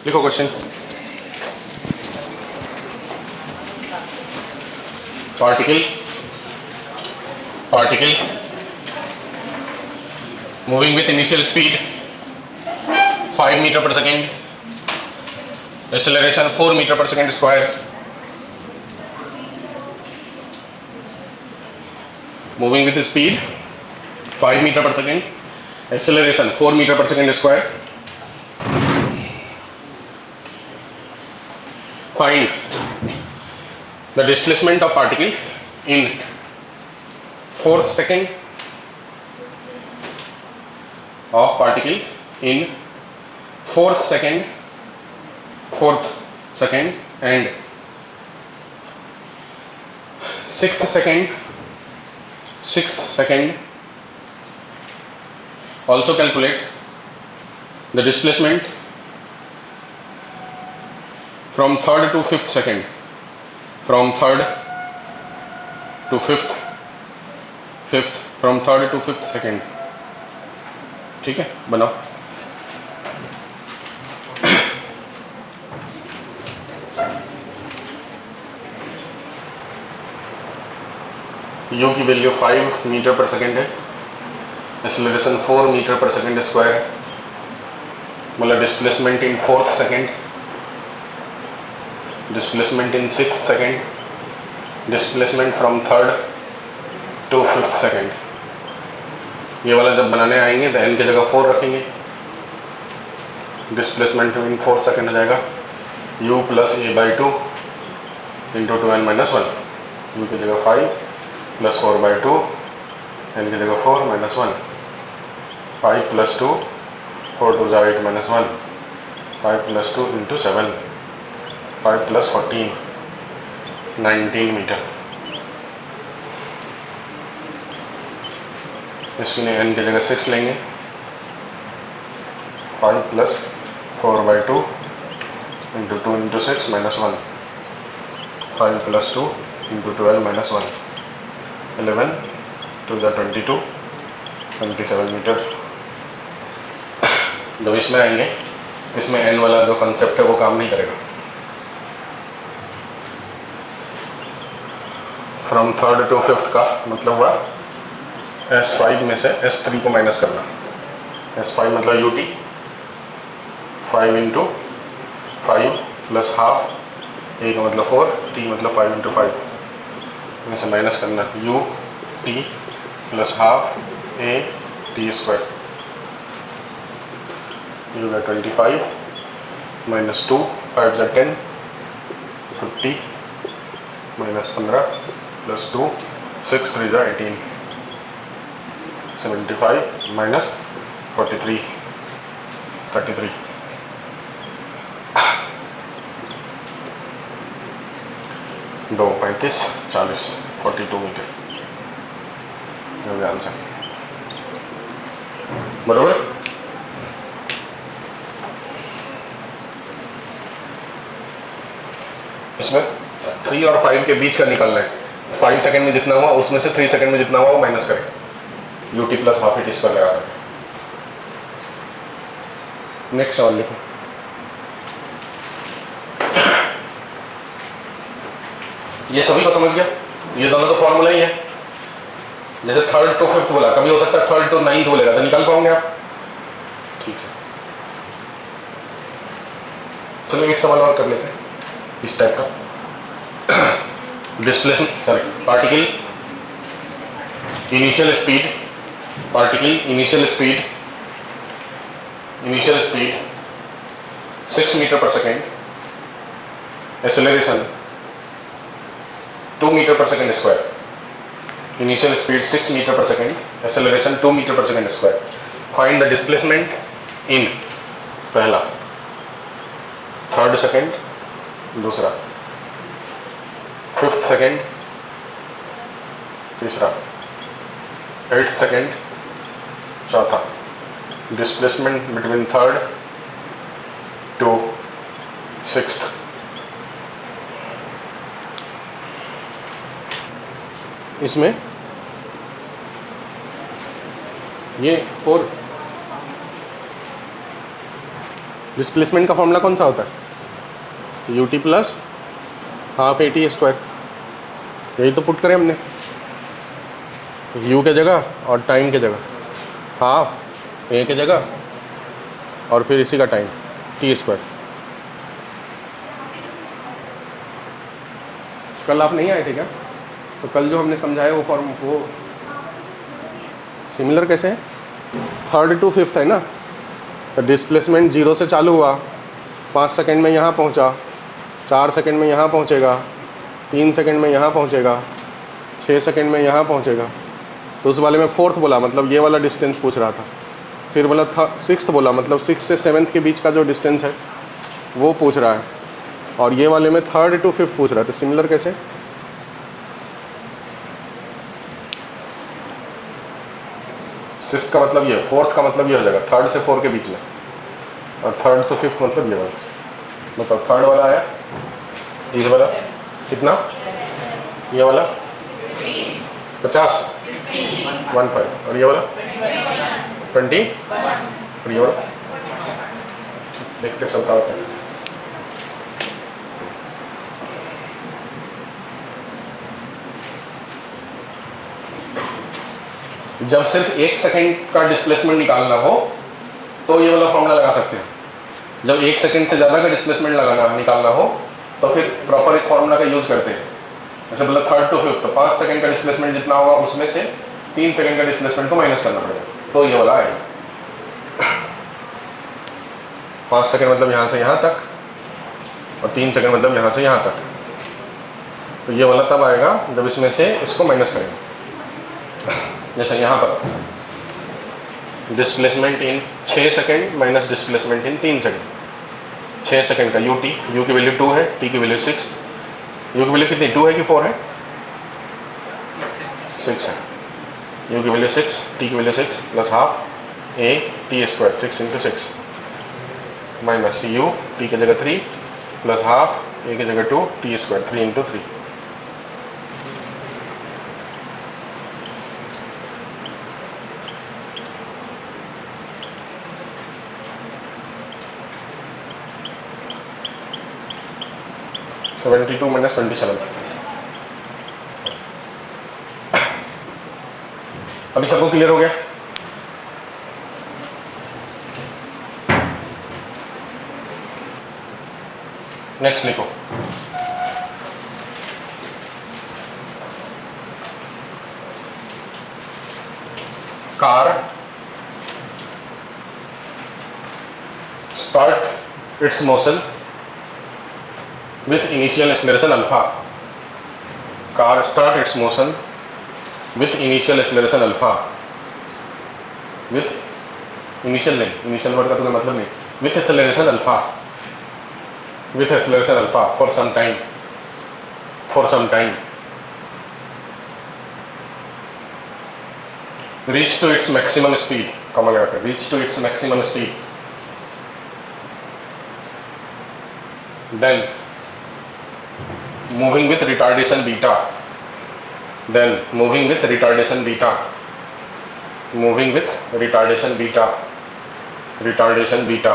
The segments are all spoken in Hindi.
लिखो question. Particle moving with initial speed 5 meter per second, acceleration 4 meter per second square, moving with speed 5 meter per second, acceleration 4 meter per second square, find the displacement of particle in 4th second of particle in 4th second and 6th second. Also calculate the displacement from 3rd to 5th second, from 3rd to 5th, from 3rd to 5th second. ठीक है, बनाओ। U की वैल्यू 5 मीटर पर सेकेंड है, acceleration 4 meter per second square, मतलब displacement in 4th second, displacement in 6th second, displacement from 3rd to 5th second. ये वाला जब बनाने आएंगे तो n की जगह 4 रखेंगे, डिस्प्लेसमेंट इन 4th सेकेंड हो जाएगा u plus a/2 into 2n minus 1, u की जगह 5 प्लस 4/2, n की जगह 4 minus 1, 5 plus 2, 4 2 8 minus 1, 5 plus 2 into 7, 5 plus 14, 19 meter. इसकी n की जगह 6 लेंगे, 5 plus 4/2 into 2 into 6 minus 1, 5 plus 2 into 12 minus 1, 11 2 22, 27 meter. जब इसमें आएंगे, इसमें n वाला जो कंसेप्ट है वो काम नहीं करेगा। फ्रॉम 3rd to 5th का मतलब हुआ S5 में से S3 को माइनस करना। S5 मतलब UT, 5 into 5 plus half, A का मतलब 4, T मतलब 5 इंटू 5 में से माइनस करना, UT plus half A T square, you का 25 माइनस 2, 5 से 10, 50 माइनस 15 प्लस 2, 6 3 जा 18, 75 माइनस 43, 33, 2 35 40, 42 मीटर। ये आंसर बराबर। इसमें 3 और 5 के बीच का निकालना है। 5 सेकंड में जितना हुआ उसमें से 3 सेकंड में जितना हुआ वो माइनस करें, UT plus half it square लगा कर। नेक्स्ट सवाल लिखो। ये सभी को समझ गया? ये दोनों तो फॉर्मूला ही है। जैसे 3rd to 5th बोला, कभी हो सकता है 3rd to 9th बोलेगा, तो निकाल पाओगे आप? ठीक है, चलो एक सवाल और कर लेते हैं इस टाइप का। Displacement particle initial speed 6 meter per second, acceleration 2 meter per second square, initial speed 6 meter per second, acceleration 2 meter per second square. Find the displacement in पहला, 3rd सेकेंड दूसरा, 5th सेकेंड तीसरा, 8th सेकेंड चौथा। Displacement between 3rd to 6th। इसमें ये 4 डिस्प्लेसमेंट का फॉर्मूला कौन सा होता है? ut plus half AT²। यही तो पुट करें हमने, u के जगह और टाइम के जगह, हाफ a के जगह और फिर इसी का टाइम t²। कल आप नहीं आए थे क्या? तो कल जो हमने समझाया वो फॉर्म वो सिमिलर कैसे है? 3rd to 5th है ना। तो डिस्प्लेसमेंट 0 से चालू हुआ, 5 सेकंड में यहाँ पहुँचा, 4 सेकंड में यहाँ पहुँचेगा, 3 सेकंड में यहाँ पहुँचेगा, 6 सेकंड में यहाँ पहुँचेगा। तो उस वाले में 4th बोला, मतलब ये वाला डिस्टेंस पूछ रहा था। फिर बोला 6th बोला, मतलब 6 से 7th के बीच का जो डिस्टेंस है वो पूछ रहा है। और ये वाले में 3rd to 5th पूछ रहा है। तो सिमिलर कैसे? सिक्स्थ का मतलब ये, 4th का मतलब ये हो जाएगा 3rd से 4 के बीच में, और 3rd से 5th मतलब ये वाला। मतलब 3rd वाला आया, ये वाला कितना, ये वाला 50 15, और ये वाला 20, और ये वाला देखते सब होता है। जब सिर्फ 1 सेकंड का डिस्प्लेसमेंट निकालना हो तो ये वाला फॉर्मूला लगा सकते हैं। जब 1 सेकंड से ज़्यादा का डिस्प्लेसमेंट निकालना हो तो फिर प्रॉपर इस फॉर्मूला का यूज़ करते हैं। जैसे मतलब 3rd to 5th, तो 5 सेकंड का डिस्प्लेसमेंट जितना होगा उसमें से 3 सेकंड का डिस्प्लेसमेंट को माइनस करना पड़ेगा, तो ये वाला आएगा। 5 सेकंड मतलब यहाँ से यहाँ तक, और 3 सेकंड मतलब यहाँ से यहाँ तक। तो ये वाला तब आएगा जब इसमें से इसको माइनस करेंगे। जैसे यहाँ पर displacement in 6 second minus displacement in 3 second. 6 second का u की वैल्यू 2 है, t की वैल्यू 6। u की वैल्यू कितनी, 2 है कि 4 है? 6 है। u की वैल्यू 6, t की value 6 plus half a t², 6 × 6 minus u, t की जगह 3 प्लस हाफ a की जगह 2 t², 3 × 3। -27 अभी सबको क्लियर हो गया? नेक्स्ट लिखो। Car start it's motion with initial acceleration alpha. Car start its motion with initial acceleration alpha. With initial नहीं, initial word का तो मतलब नहीं, with acceleration alpha. With acceleration alpha for some time. For some time. Reach to its maximum speed. Comma लगा कर, reach to its maximum speed. Then moving with retardation beta, then moving with retardation beta, moving with retardation beta, retardation beta,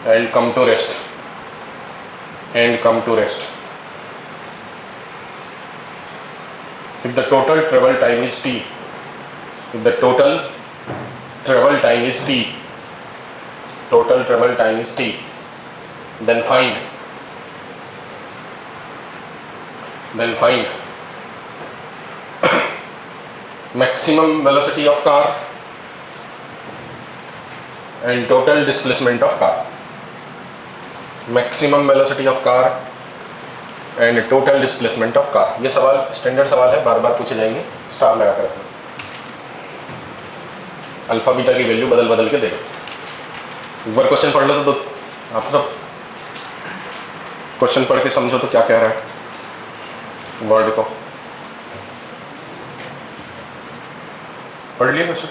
and come to rest, and come to rest. If the total travel time is t, if the total travel time is t, total travel time is t, then find maximum velocity of car and total displacement of car. Maximum velocity of car and total displacement of car. ये सवाल स्टैंडर्ड सवाल है, बार बार पूछे जाएंगे, स्टार लगा कर रखना। अल्फा बीटा की वैल्यू बदल बदल के देखो। एक बार क्वेश्चन पढ़ लो तो आप सब क्वेश्चन पढ़ के समझो तो क्या कह रहा है वर्ड को। पढ़ लिया क्वेश्चन,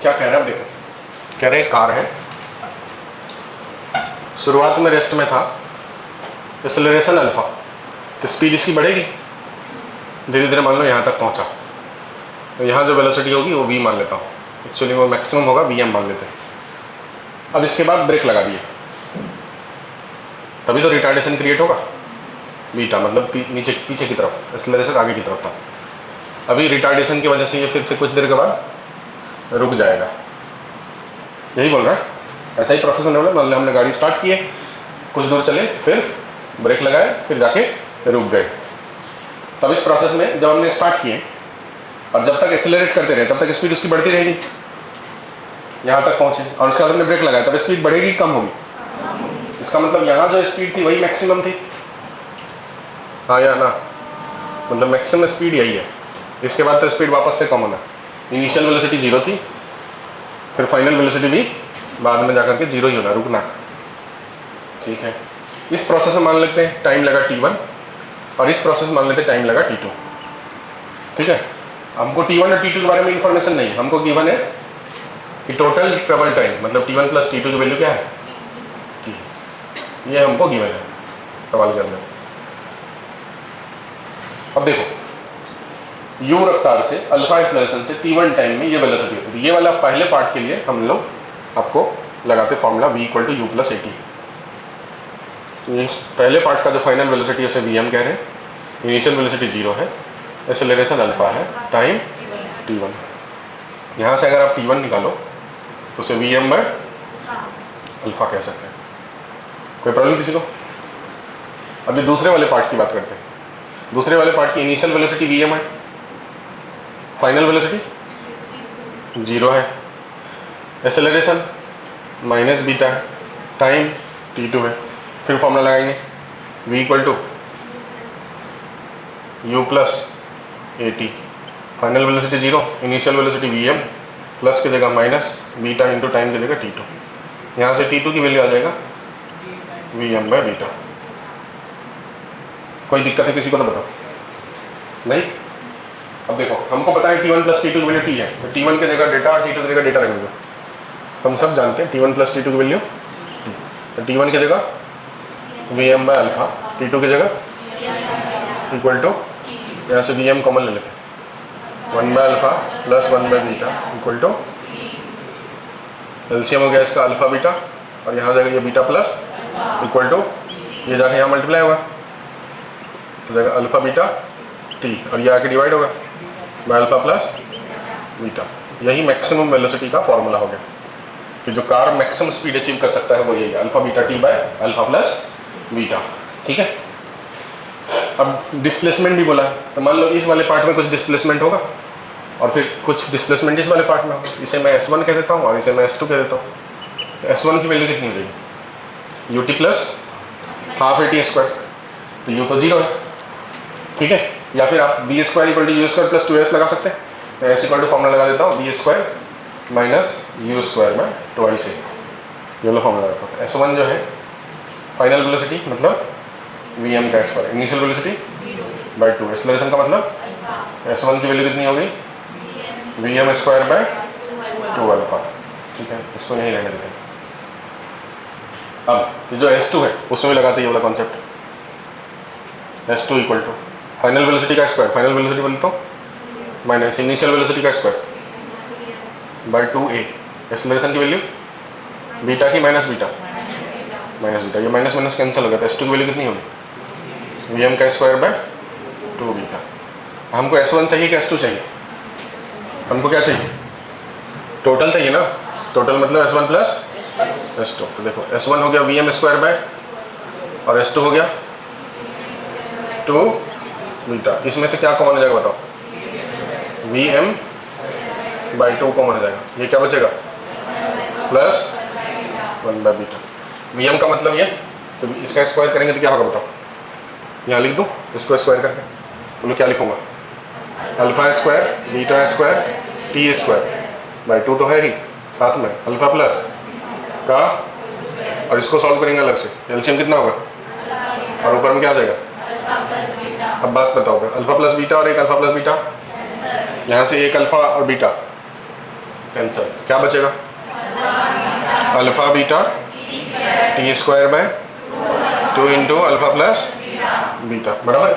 क्या कह रहा है? देखो, कह रहे कार है, शुरुआत में रेस्ट में था, एक्सेलरेशन अल्फा, तो स्पीड इसकी बढ़ेगी, धीरे धीरे मान लो यहाँ तक पहुँचा, तो यहाँ जो वेलोसिटी होगी वो v मान लेता हूँ, एक्चुअली वो मैक्सिमम होगा, vm मान लेते हैं। अब इसके बाद ब्रेक लगा दिए, तभी तो रिटार्डेशन क्रिएट होगा। बीटा मतलब नीचे पीछे की तरफ, एक्सेलरेशन आगे की तरफ था। अभी रिटार्डेशन की वजह से ये फिर से कुछ देर के बाद रुक जाएगा, यही बोल रहा है। ऐसा ही प्रोसेस होने वाला। मान लो हमने गाड़ी स्टार्ट की है, कुछ दूर चले, फिर ब्रेक लगाए, फिर जाके रुक गए। तब इस प्रोसेस में जब हमने स्टार्ट किए और जब तक एक्सेलरेट करते रहे तब तक स्पीड उसकी बढ़ती रहेगी, यहाँ तक पहुँचे, और उसके बाद हमने ब्रेक लगाया, तब स्पीड बढ़ेगी कम होगी? इसका मतलब यहाँ जो स्पीड थी वही मैक्सिमम थी, हाँ या ना? मतलब मैक्सिमम स्पीड यही है। इसके बाद तो स्पीड वापस से कम होना। इनिशियल वेलोसिटी 0 थी, फिर फाइनल वेलोसिटी भी बाद में जाकर के 0 ही होना, रुकना। ठीक है, इस प्रोसेस में मान लेते हैं टाइम लगा t1 और इस प्रोसेस में मान लेते हैं टाइम लगा t2। ठीक है, हमको t1 और t2 के बारे में इंफॉर्मेशन नहीं है, हमको गिवन है कि टोटल ट्रेवल टाइम मतलब t1 प्लस t2 की वैल्यू क्या है, t, ये हमको गिवन है सवाल के अंदर। अब देखो, u रफ्तार से अल्फा एक्सेलरेशन से t1 टाइम में ये वेलोसिटी होती है। ये वाला पहले पार्ट के लिए हम लोग आपको लगाते फॉर्मूला v = u + at। इस पहले पार्ट का जो फाइनल वेलोसिटी है उसे vm कह रहे हैं, इनिशियल वेलोसिटी 0 है, एक्सेलरेशन अल्फा है, टाइम t1। यहाँ से अगर आप t1 निकालो तो उसे vm/अल्फा कह सकते हैं। कोई प्रॉब्लम किसी को? अभी दूसरे वाले पार्ट की बात करते हैं। दूसरे वाले पार्ट की इनिशियल वेलोसिटी vm है, फाइनल वेलोसिटी 0 है, एक्सेलरेशन माइनस बीटा है, टाइम t2 है। फिर फॉर्मूला लगाएंगे v = u + at, final velocity 0, initial velocity vm, plus की जगह माइनस बीटा इंटू टाइम की जगह t2। यहाँ से t2 की वैल्यू आ जाएगा vm/बीटा। कोई दिक्कत है किसी को तो बताओ? नहीं? अब देखो, हमको पता है t1 + t2 की वैल्यू t है, तो t1 की जगह डेटा और t2 की जगह डेटा रखेंगे। हम सब जानते हैं t1 + t2 की वैल्यू t, तो t1 की जगह vm/अल्फा, t2 की जगह इक्वल टू, यहाँ से vm कॉमन ले लेते हैं, 1/अल्फा + 1/बीटा इक्वल टू, एलसीएम हो गया इसका अल्फा बीटा, और यहाँ जाएगा ये बीटा प्लस इक्वल टू, ये जाके यहाँ मल्टीप्लाई होगा तो जाएगा अल्फा बीटा t, और ये आके डिवाइड होगा बाय अल्फा प्लस बीटा। यही मैक्सिमम वेलोसिटी का फॉर्मूला हो गया कि जो कार मैक्सिमम स्पीड अचीव कर सकता है वो यही है, alpha beta t by alpha plus beta. ठीक है, अब डिस्प्लेसमेंट भी बोला है, तो मान लो इस वाले पार्ट में कुछ डिस्प्लेसमेंट होगा और फिर कुछ डिस्प्लेसमेंट इस वाले पार्ट में होगा। इसे मैं S1 कह देता हूँ और इसे मैं S2 कह देता हूँ। तो S1 की वैल्यू कितनी हो जाएगी? ut + ½ at², तो u तो 0 है। ठीक है, या फिर आप b² = u² + 2s लगा सकते हैं। तो s = फॉर्मूला लगा देता हूँ b² - u² / 2a। ये लो फॉर्मूला लगाता हूँ। S1 जो है फाइनल वेलोसिटी मतलब vm का स्क्वायर, इनिशियल वेलोसिटी 2, एक्सेलरेशन का मतलब S1 की वैल्यू कितनी हो गई? vm² / 2 alpha. ठीक है, इसको यहीं रहने देते हैं। अब ये जो S2 है उसमें भी लगाते हैं ये वाला कॉन्सेप्ट, S2 = फाइनल वेलोसिटी का स्क्वायर, फाइनल वेलोसिटी बोले तो माइनस इनिशियल वेलोसिटी का स्क्वायर बाय 2a, एक्सेलरेशन की वैल्यू बीटा की माइनस बीटा, ये माइनस माइनस कैंसिल हो गया, तो S2 की वैल्यू कितनी होगी? vm का स्क्वायर बाय 2 बीटा। हमको S1 चाहिए कि S2 चाहिए? हमको क्या चाहिए? टोटल चाहिए ना, टोटल मतलब S1 + S2। तो देखो S1 हो गया vm² बाय, और S2 हो गया 2 बीटा। इसमें से क्या कॉमन हो जाएगा बताओ? vm/2 कॉमन हो जाएगा, ये क्या बचेगा? प्लस 1/बीटा। vm का मतलब ये, तो इसका स्क्वायर करेंगे तो क्या होगा बताओ? यहाँ लिख दूँ इसको स्क्वायर करके, बोलो क्या लिखूँगा? α² β² t² / 2 तो है ही, साथ में अल्फा प्लस का, और इसको सॉल्व करेंगे अलग से, एलसीएम कितना होगा? और ऊपर में क्या आ जाएगा? अब बात बताओ, अल्फा प्लस बीटा और एक अल्फा प्लस बीटा, यहाँ से एक अल्फा और बीटा कैंसिल, क्या बचेगा? Alpha beta t² / 2 × alpha plus beta, बराबर।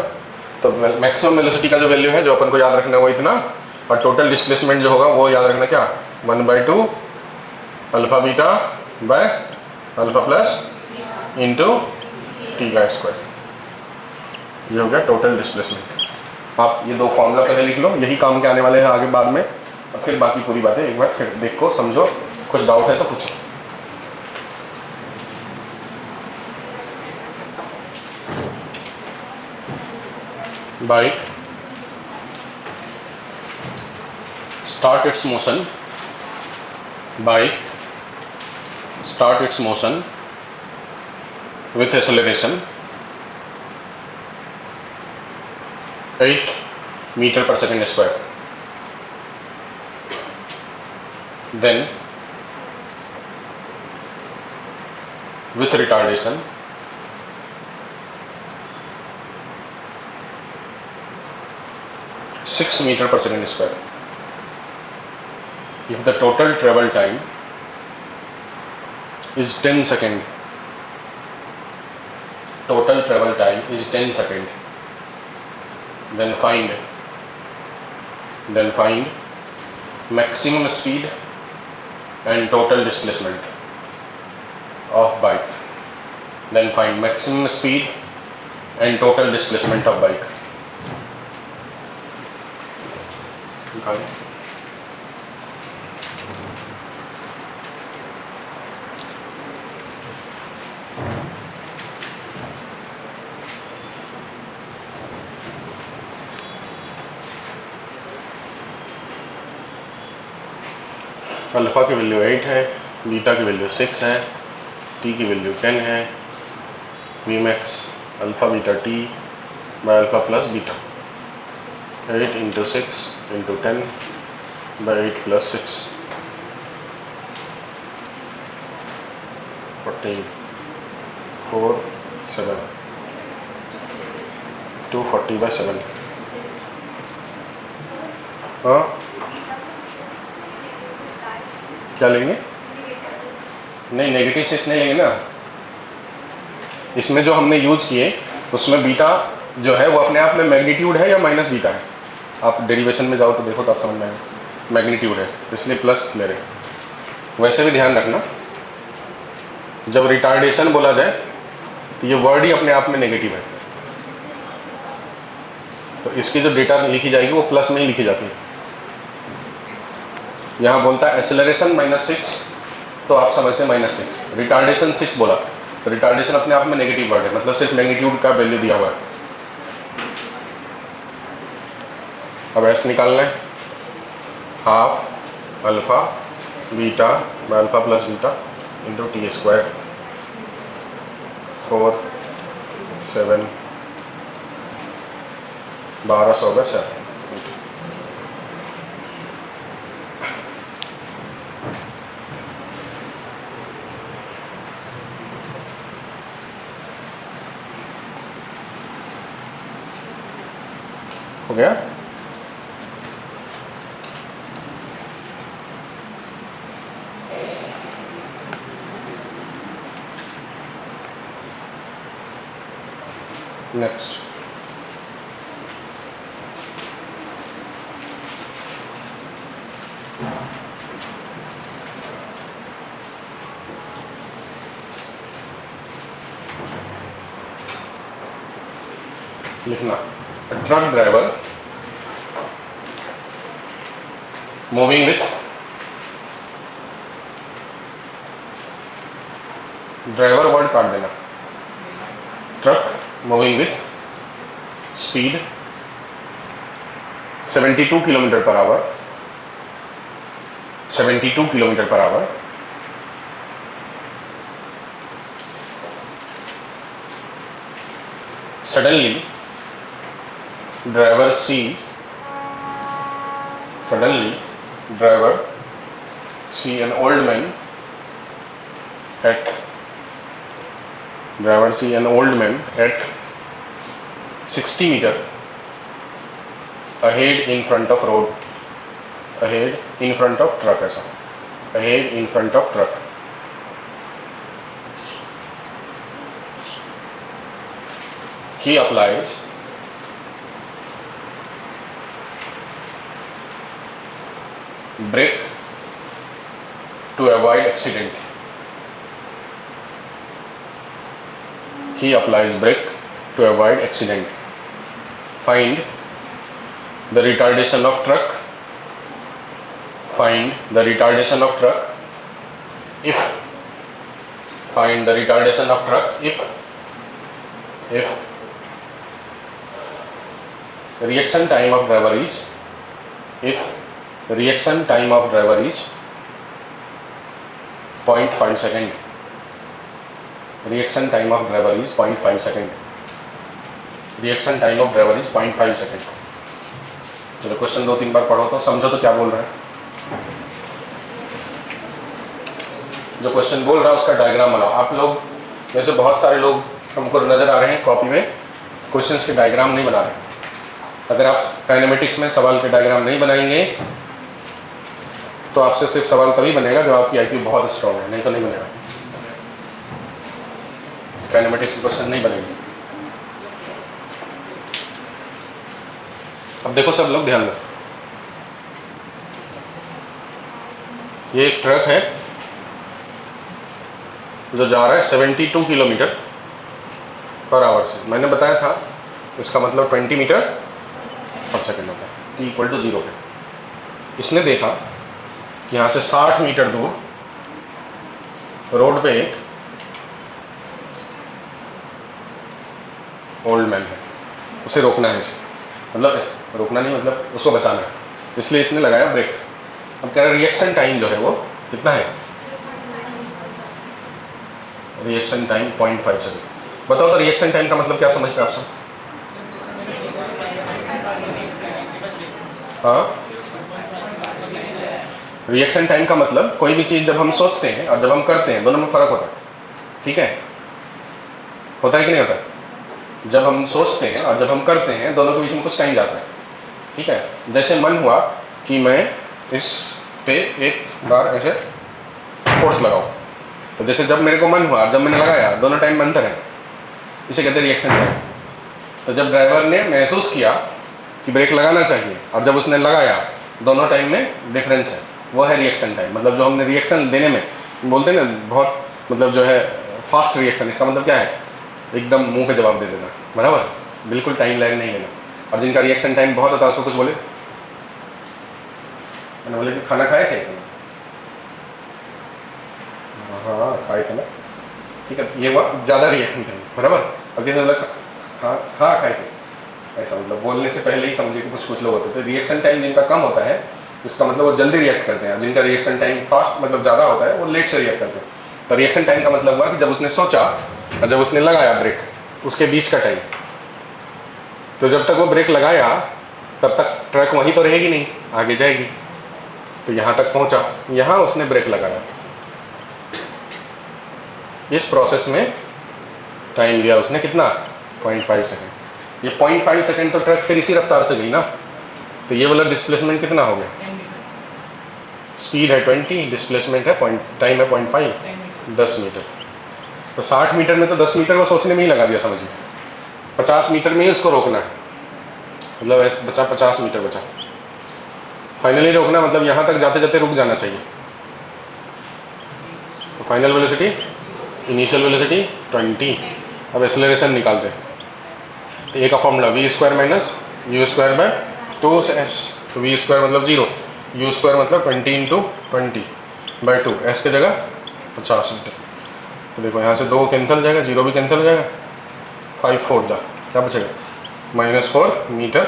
तो मैक्सिमम वेलोसिटी का जो वैल्यू है जो अपन को याद रखना है वो इतना, और टोटल डिस्प्लेसमेंट जो होगा वो याद रखना क्या? 1/2 alpha beta by alpha plus into T का स्क्वायर। ये हो गया टोटल डिस्प्लेसमेंट। आप ये दो फॉर्मूला पहले लिख लो, यही काम के आने वाले हैं आगे बाद में, और फिर बाकी पूरी बातें एक बार फिर देखो समझो, कुछ डाउट है तो पूछो। Bike start its motion with acceleration 8 meter per second square, then with retardation 6 meter per second square. If the total travel time is 10 second, then find maximum speed and total displacement of bike. Then find maximum speed and total displacement of bike. Alpha की वैल्यू 8 है, बीटा की वैल्यू 6 है, टी की वैल्यू 10 है, V max alpha beta T by alpha plus beta 8 into 6 into 10 by 8 plus 6 14 4 7 240 by 7। हाँ क्या लेंगे? नहीं नेगेटिव 6 नहीं लेंगे ना, इसमें जो हमने यूज किए उसमें बीटा जो है वो अपने आप में मैग्नीट्यूड है या माइनस बीटा है। आप डेरिवेशन में जाओ तो देखो तो आप समझ में आएगा, मैग्नीट्यूड है तो इसलिए प्लस ले रहे हैं। वैसे भी ध्यान रखना जब रिटार्डेशन बोला जाए तो ये वर्ड ही अपने आप में नेगेटिव है, तो इसकी जो डेटा लिखी जाएगी वो प्लस में ही लिखी जाती है। यहाँ बोलता है एक्सेलरेशन -6 तो आप समझते हैं -6, रिटार्डेशन 6 बोला तो रिटार्डेशन अपने आप में नेगेटिव वर्ड है, मतलब सिर्फ मैग्नीट्यूड का वैल्यू दिया हुआ है। अब ऐसे निकालना है, half alpha beta by alpha plus beta into T square 4 7 1200 का 7 हो गया। नेक्स्ट लिखना, truck driver moving with driver word काट देना, truck moving with speed 72 kilometre per hour, 72 kilometre per hour suddenly driver see an old man at 60 meter ahead in front of truck, ऐसा ahead in front of truck। He applies brake to avoid accident। he applies brake to avoid accident. Find the retardation of truck. Find the retardation of truck if find the retardation of truck if reaction time of driver is if reaction time of driver is 0.5 second. Reaction time of driver is 0.5 second. Reaction time of driver is 0.5 second. चलो क्वेश्चन 2-3 बार पढ़ो तो समझो तो क्या बोल रहा है. जो क्वेश्चन बोल रहा है उसका डायग्राम बनाओ. आप लोग वैसे बहुत सारे लोग हमको नजर आ रहे हैं कॉपी में क्वेश्चंस के डायग्राम नहीं बना रहे. अगर आप काइनेमेटिक्स में सवाल के डायग्राम नहीं बनाएंगे तो आपसे सिर्फ सवाल तभी बनेगा जब आपकी आईक्यू बहुत स्ट्रॉन्ग है, नहीं तो नहीं बनेगा. काइनेमेटिक्स के क्वेश्चन नहीं बनेंगे. अब देखो सब लोग ध्यान दो. ये एक ट्रक है जो जा रहा है 72 किलोमीटर पर आवर से. मैंने बताया था इसका मतलब 20 मीटर पर सेकंड होता है, t इक्वल टू 0 पे. इसने देखा कि यहाँ से 60 मीटर दूर रोड पे एक ओल्ड मैन है, उसे रोकना है. इसे मतलब रोकना नहीं, मतलब उसको बचाना है, इसलिए इसने लगाया ब्रेक. अब कह रहा है रिएक्शन टाइम जो है वो कितना है. Reaction time 0.5 second. बताओ तो रिएक्शन टाइम का मतलब क्या समझते हैं आप सब. हाँ, रिएक्शन टाइम का मतलब कोई भी चीज़ जब हम सोचते हैं और जब हम करते हैं दोनों में फ़र्क होता है. ठीक है, होता है कि नहीं होता है. जब हम सोचते हैं और जब हम करते हैं दोनों के बीच में कुछ टाइम जाता है. ठीक है, जैसे मन हुआ कि मैं इस पे एक बार ऐसे फोर्स लगाऊं, तो जैसे जब मेरे को मन हुआ और जब मैंने लगाया दोनों टाइम में अंतर है, इसे कहते हैं रिएक्शन टाइम. तो जब ड्राइवर ने महसूस किया कि ब्रेक लगाना चाहिए और जब उसने लगाया दोनों टाइम में डिफरेंस है, वो है रिएक्शन टाइम. मतलब जो हमने रिएक्शन देने में बोलते हैं ना बहुत, मतलब जो है फास्ट रिएक्शन, इसका मतलब क्या है एकदम मुंह पे जवाब दे देना. बराबर, बिल्कुल टाइम लैग नहीं लेना. और जिनका रिएक्शन टाइम बहुत होता है उसको कुछ बोले, मैंने बोले कि खाना खाए थे. हाँ खाए थे ना. ठीक है, ये हुआ ज़्यादा रिएक्शन टाइम. बराबर. अब किसी ने बोला हाँ हाँ खाए थे, ऐसा मतलब बोलने से पहले ही समझे कि कुछ लोग होते हैं. तो रिएक्शन टाइम जिनका कम होता है इसका मतलब वो जल्दी रिएक्ट करते हैं. जिनका रिएक्शन टाइम फास्ट मतलब ज़्यादा होता है वो लेट से रिएक्ट करते हैं. तो रिएक्शन टाइम का मतलब हुआ कि जब उसने सोचा और जब उसने लगाया ब्रेक, उसके बीच का टाइम. तो जब तक वो ब्रेक लगाया तब तक ट्रक वहीं तो रहेगी नहीं, आगे जाएगी. तो यहाँ तक पहुँचा, यहाँ उसने ब्रेक लगाया. इस प्रोसेस में टाइम लिया उसने कितना 0.5 सेकेंड. ये 0.5 सेकेंड तो ट्रक फिर इसी रफ्तार से गई ना. तो ये वाला डिस्प्लेसमेंट कितना हो गया. स्पीड है 20, डिस्प्लेसमेंट है टाइम है 0.5, 10 मीटर. तो 60 मीटर में तो 10 मीटर को सोचने में ही लगा दिया समझिए. 50 मीटर में ही उसको रोकना है, मतलब ऐसे बचा 50 मीटर बचा. फाइनली रोकना मतलब यहाँ तक जाते जाते रुक जाना चाहिए. तो फाइनल वेलोसिटी, इनिशियल वेलोसिटी 20. अब एक्सेलरेशन निकालते हैं. तो ए का formula v² minus u² bye 2s. तो v² मतलब 0, u² मतलब 20 इंटू 20 बाई 2, s की जगह 50 मीटर. तो देखो यहाँ से 2 कैंसिल हो जाएगा, 0 भी कैंसिल हो जाएगा, 5 4 जा क्या बचेगा -4 मीटर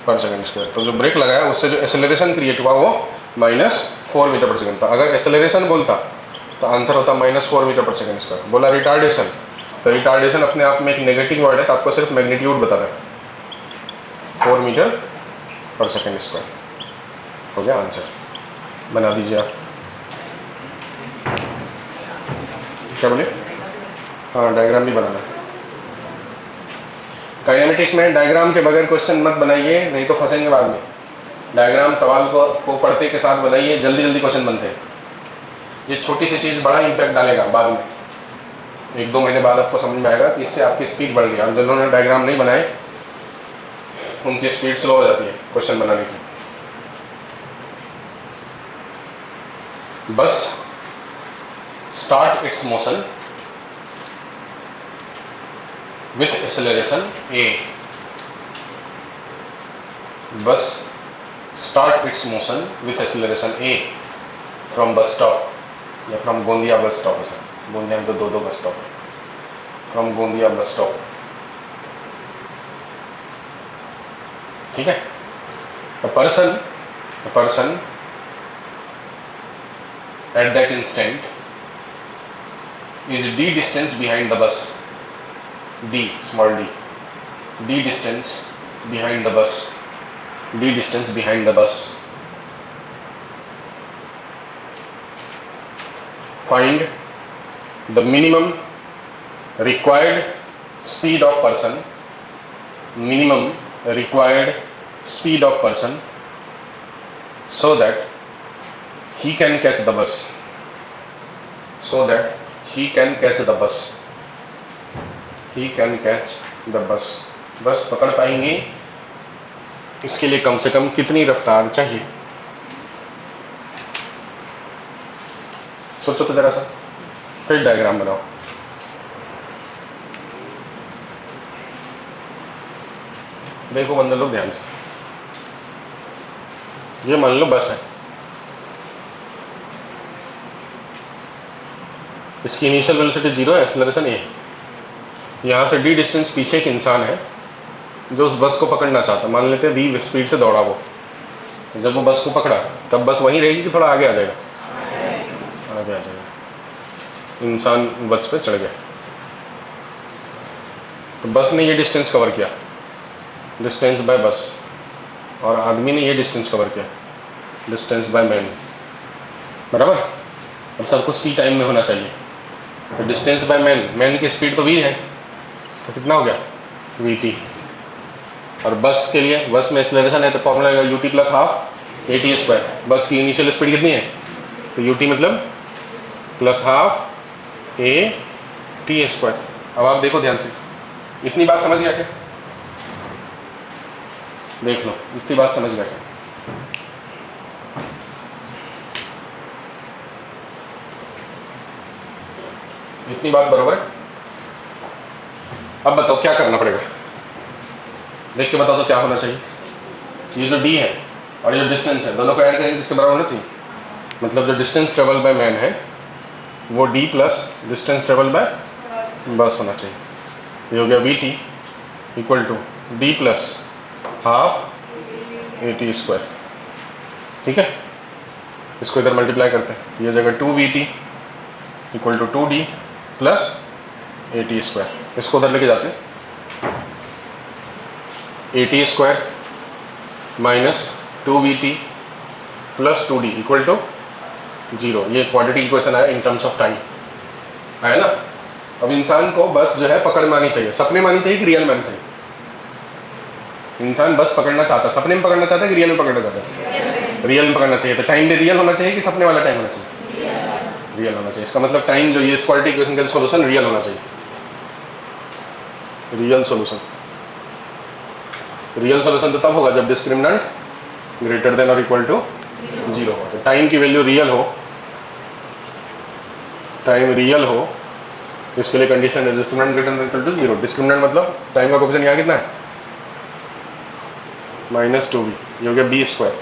पर सेकंड स्क्वायर. तो जो ब्रेक लगाया उससे जो एक्सेलरेशन क्रिएट हुआ वो -4 मीटर पर सेकंड था. अगर एक्सेलरेशन बोलता तो आंसर होता -4 मीटर पर सेकंड स्क्वायर. बोला रिटार्डेशन, तो रिटार्डेशन अपने आप में एक नेगेटिव वर्ड है, तो आपको सिर्फ मैग्नीट्यूड बताना है. 4 मीटर पर सेकंड स्क्वायर हो गया आंसर. बना दीजिए आप. क्या बोले. हाँ डायग्राम भी बनाना है. काइनेमेटिक्स में डायग्राम के बगैर क्वेश्चन मत बनाइए, नहीं तो फंसेंगे बाद में. डायग्राम सवाल को पढ़ते के साथ बनाइए, जल्दी जल्दी क्वेश्चन बनते हैं. ये छोटी सी चीज़ बड़ा इम्पैक्ट डालेगा बाद में. 1-2 महीने बाद आपको समझ में आएगा कि इससे आपकी स्पीड बढ़ गई. और जिन्होंने डायग्राम नहीं बनाए उनकी स्पीड स्लो हो जाती है क्वेश्चन बनाने की. बस start it's motion with acceleration a. Bus start its motion with acceleration a from bus stop या from गोंदिया bus stop है सर, गोंदिया में तो दो बस स्टॉप है, from गोंदिया bus stop, ठीक है। A person at that instant is d distance behind the bus, d small d, d distance behind the bus, d distance behind the bus. Find the minimum required speed of person, minimum required speed of person, so that he can catch the bus, so that he can catch the bus, he can catch the bus. बस पकड़ पाएंगे, इसके लिए कम से कम कितनी रफ्तार चाहिए? सोचो तो जरा सा, फिर डायग्राम बनाओ। देखो बंदे लोग ध्यान से, ये मान लो बस है, इसकी इनिशियल वेलोसिटी 0 है, एक्सेलरेशन ए। यहाँ से डी डिस्टेंस पीछे एक इंसान है जो उस बस को पकड़ना चाहता, मान लेते हैं वी स्पीड से दौड़ा वो, जब वो बस को पकड़ा तब बस वहीं रहेगी कि थोड़ा आगे आ जाएगा? आगे आ जाएगा। इंसान बस पे चढ़ गया, तो बस ने ये डिस्टेंस कवर किया, डिस्टेंस बाय बस, और आदमी ने ये डिस्टेंस कवर किया, डिस्टेंस बाय मैन, बराबर। और सब कुछ सी टाइम में होना चाहिए, तो डिस्टेंस बाय मैन, मैन की स्पीड तो वी है, तो कितना हो गया? V T. और बस के लिए, बस में एक्सेलरेशन है तो फॉर्मूला आएगा U T plus half A T square. बस की इनिशियल स्पीड कितनी है? तो यू टी मतलब plus half A T square. अब आप देखो ध्यान से, इतनी बात समझ गया क्या? देख लो, इतनी बात समझ गया क्या? इतनी बात बरोबर। अब बताओ क्या करना पड़ेगा, देख के बताओ तो क्या होना चाहिए? ये जो डी है और ये डिस्टेंस है, दोनों को ऐड करेंगे इससे बराबर होना चाहिए। मतलब जो डिस्टेंस ट्रेवल बाय मैन है वो D plus distance travel by bus होना चाहिए। ये हो गया V T equal to D plus half A T square, ठीक है। इसको इधर मल्टीप्लाई करते हैं, ये जगह 2vt equal to 2d plus a T square. इसको उधर लेके जाते हैं, a T square minus 2vt plus 2d equal to 0। ये क्वाड्रेटिक इक्वेशन आया इन टर्म्स ऑफ टाइम, आया ना। अब इंसान को बस जो है पकड़ में आनी चाहिए, सपने में आनी चाहिए कि रियल में आनी चाहिए? इंसान बस पकड़ना चाहता है, सपने में पकड़ना चाहता है कि रियल में पकड़ना चाहता है? रियल में पकड़ना चाहिए। तो टाइम भी रियल होना चाहिए कि सपने वाला टाइम होना चाहिए? रियल होना चाहिए। इसका मतलब टाइम जो ये इस क्वाड्रेटिक इक्वेशन का सॉल्यूशन रियल होना चाहिए, रियल सॉल्यूशन। रियल सॉल्यूशन तो तब होगा जब डिस्क्रिमिनेंट ग्रेटर देन और इक्वल टू 0 हो। तो टाइम की वैल्यू रियल हो, टाइम रियल हो, इसके लिए कंडीशन है discriminant greater than equal to 0। Discriminant मतलब टाइम का कोएफिशिएंट यहाँ कितना है? -2v, ये हो गया b स्क्वायर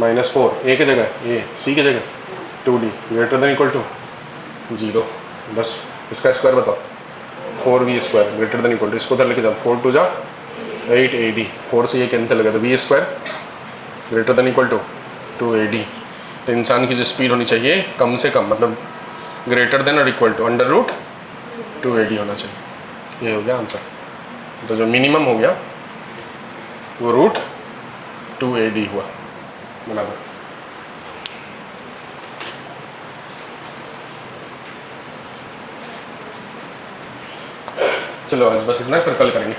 माइनस 4 ए की जगह ए, सी की जगह 2d greater than equal to 0। बस इसका स्क्वायर बताओ, 4v square greater than equal to, इसको उधर लेके जाओ, 4 2 जा 8 ad, 4 से ये कैंसिल हो गया, तो v square greater than equal to 2ad। तो इंसान की जो स्पीड होनी चाहिए कम से कम, मतलब ग्रेटर देन और इक्वल टू √2ad होना चाहिए। ये हो गया आंसर। तो जो मिनिमम हो गया वो √2ad हुआ, बना दो। चलो आज बस इतना, फिर कल करेंगे।